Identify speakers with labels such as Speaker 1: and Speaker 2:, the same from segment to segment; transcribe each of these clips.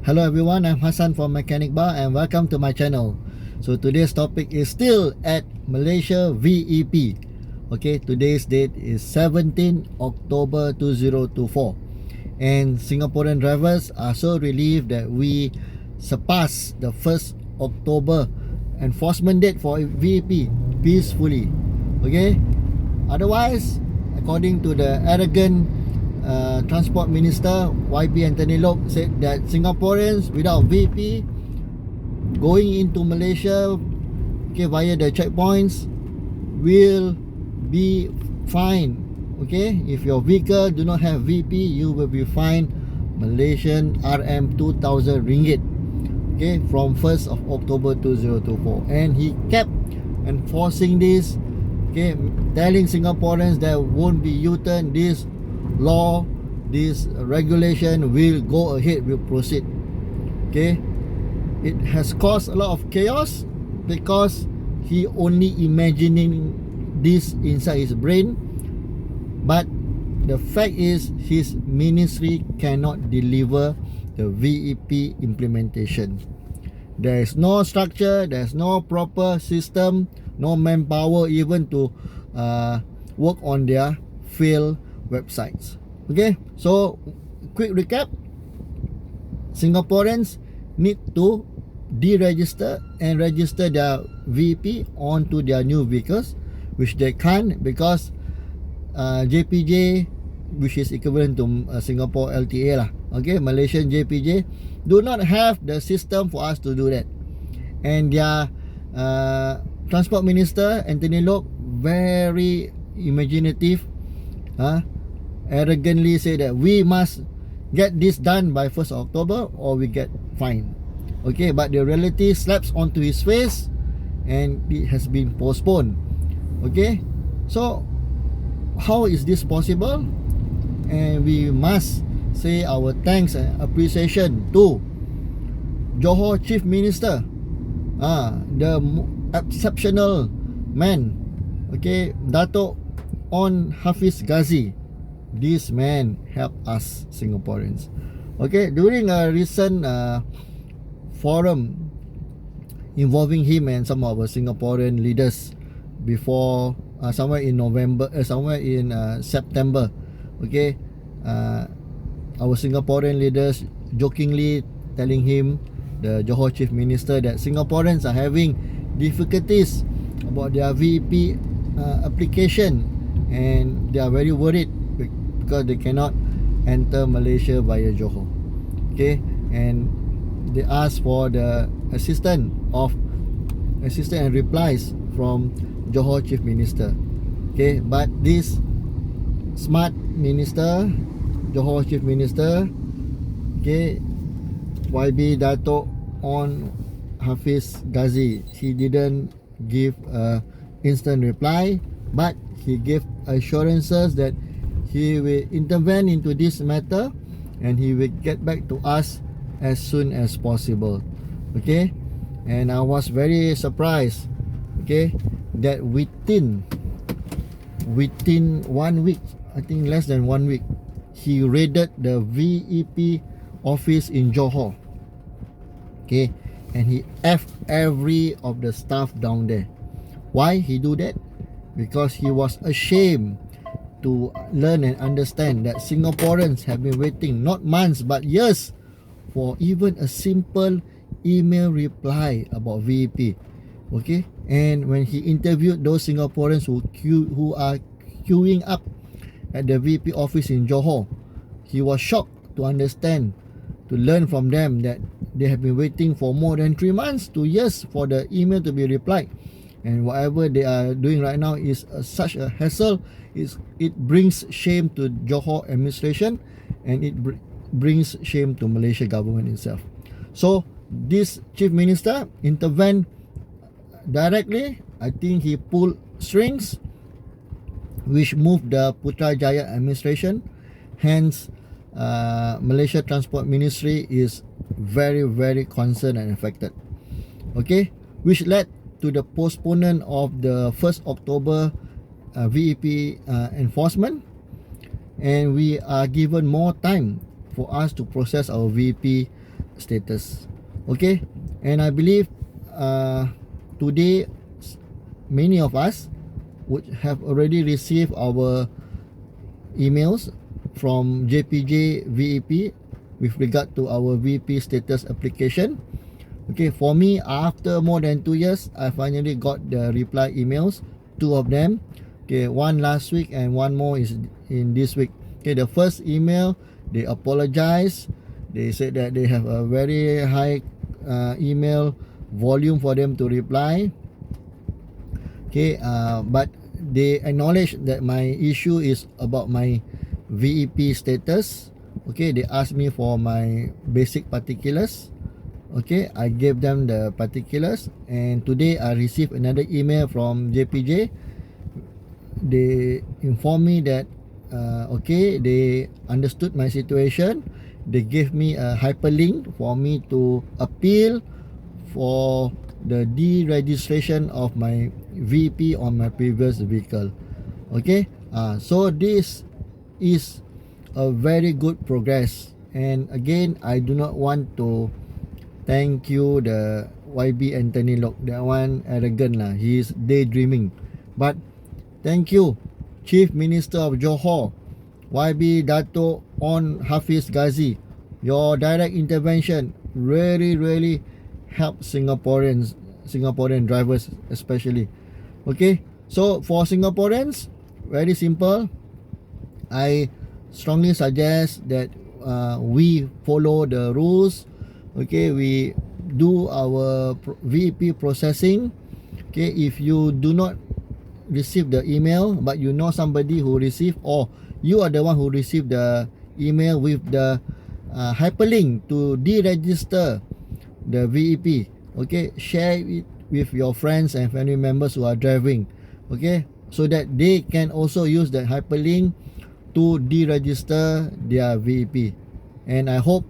Speaker 1: Hello everyone, I'm Hassan from Mechanic Bar and welcome to my channel. So today's topic is still at Malaysia VEP. Okay, today's date is 17 October 2024. And Singaporean drivers are so relieved that we surpassed the 1st October enforcement date for VEP peacefully. Okay, otherwise, according to the arrogant Transport Minister YB Anthony Lok said that Singaporeans without VP going into Malaysia, okay, via the checkpoints will be fined. Okay, if your vehicle do not have VP, you will be fined Malaysian RM 2,000 ringgit. Okay, from 1st of October 2024, and he kept enforcing this. Okay, telling Singaporeans there won't be U-turn. This law, this regulation will go ahead, will proceed. Okay, it has caused a lot of chaos because he only imagining this inside his brain, but the fact is his ministry cannot deliver the VEP implementation. There is no structure, there is no proper system, no manpower even to work on their failed websites. Okay, so quick recap: Singaporeans need to deregister and register their VEP onto their new vehicles, which they can't because JPJ, which is equivalent to Singapore LTA lah, okay, Malaysian JPJ do not have the system for us to do that. And their Transport Minister Anthony Lok very imaginative, arrogantly say that we must get this done by 1st October or we get fined. Okay, but the reality slaps onto his face and it has been postponed. Okay, so how is this possible? And we must say our thanks and appreciation to Johor Chief Minister, the exceptional man, okay, Dato' On Hafiz Ghazi. This man helped us Singaporeans. Okay, during a recent forum involving him and some of our Singaporean leaders before somewhere in September, okay, our Singaporean leaders jokingly telling him, the Johor Chief Minister, that Singaporeans are having difficulties about their VEP application and they are very worried because they cannot enter Malaysia via Johor. Okay, and they ask for the assistance and replies from Johor Chief Minister. Okay, but this smart minister, Johor Chief Minister, okay, YB Dato' On Hafiz Ghazi, he didn't give a instant reply, but he gave assurances that he will intervene into this matter and he will get back to us as soon as possible. Okay, and I was very surprised, okay, that within 1 week, I think less than 1 week, he raided the VEP office in Johor. Okay, and he F'd every of the staff down there. Why he do that? Because he was ashamed to learn and understand that Singaporeans have been waiting not months but years for even a simple email reply about VEP. Okay, and when he interviewed those Singaporeans who are queuing up at the VEP office in Johor, he was shocked to understand, to learn from them that they have been waiting for more than 3 months to years for the email to be replied, and whatever they are doing right now is such a hassle. It brings shame to Johor administration and it brings shame to Malaysia government itself. So this Chief Minister intervened directly. I think he pulled strings which moved the Putrajaya administration. Hence Malaysia Transport Ministry is very concerned and affected. Okay, which led to the postponement of the 1st October VEP enforcement, and we are given more time for us to process our VEP status. Okay, and I believe today many of us would have already received our emails from JPJ VEP with regard to our VP status application. Okay, for me, after more than 2 years, I finally got the reply emails, two of them. Okay, one last week and one more is in this week. Okay, the first email, they apologize. They said that they have a very high email volume for them to reply. Okay, but they acknowledge that my issue is about my VEP status. Okay, they asked me for my basic particulars. Okay, I gave them the particulars, and today I received another email from JPJ. They informed me that okay, they understood my situation. They gave me a hyperlink for me to appeal for the deregistration of my VP on my previous vehicle. Okay, so this is a very good progress. And again, I do not want to thank you the YB Anthony Lok. That one arrogant lah. He is daydreaming. But thank you Chief Minister of Johor, YB Dato On Hafiz Ghazi. Your direct intervention really help Singaporean drivers especially. Okay, so for Singaporeans, very simple. I strongly suggest that we follow the rules. Okay, we do our VEP processing. Okay, if you do not receive the email but you know somebody who received, or you are the one who received the email with the hyperlink to deregister the VEP, okay, share it with your friends and family members who are driving, okay, so that they can also use that hyperlink to deregister their VEP. And I hope,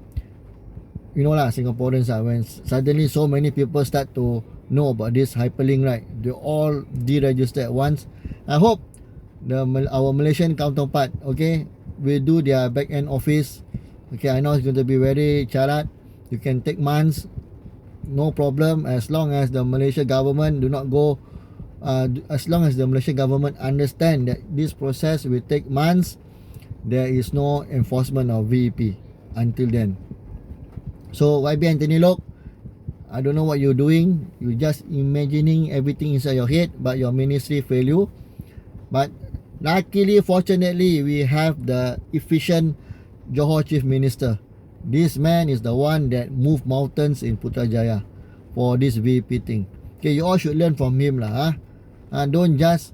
Speaker 1: you know lah, Singaporeans when suddenly so many people start to know about this hyperlink, right? They all deregister at once. I hope our Malaysian counterpart, okay, will do their back end office. Okay, I know it's going to be very charat. You can take months, no problem, as long as the Malaysian government do not go. As long as the Malaysian government understand that this process will take months, there is no enforcement of VEP until then. So YB Anthony Lok, I don't know what you're doing. You're just imagining everything inside your head, but your ministry fail you. But luckily, fortunately, we have the efficient Johor Chief Minister. This man is the one that moved mountains in Putrajaya for this VEP thing. Okay, you all should learn from him lah. Don't just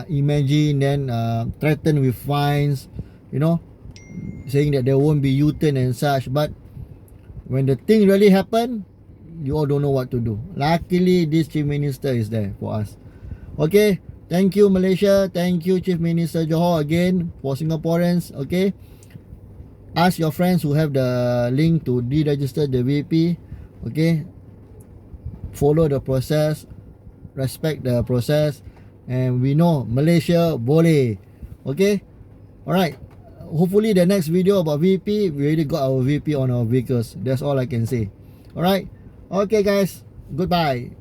Speaker 1: imagine then threaten with fines, you know, saying that there won't be U-turn and such. But when the thing really happen, you all don't know what to do. Luckily, this Chief Minister is there for us. Okay, thank you Malaysia. Thank you Chief Minister Johor again for Singaporeans. Okay, ask your friends who have the link to deregister the VP. Okay, follow the process, respect the process, and we know Malaysia boleh. Okay, alright. Hopefully the next video about VP, we already got our VP on our vehicles. That's all I can say. Alright, okay guys, goodbye.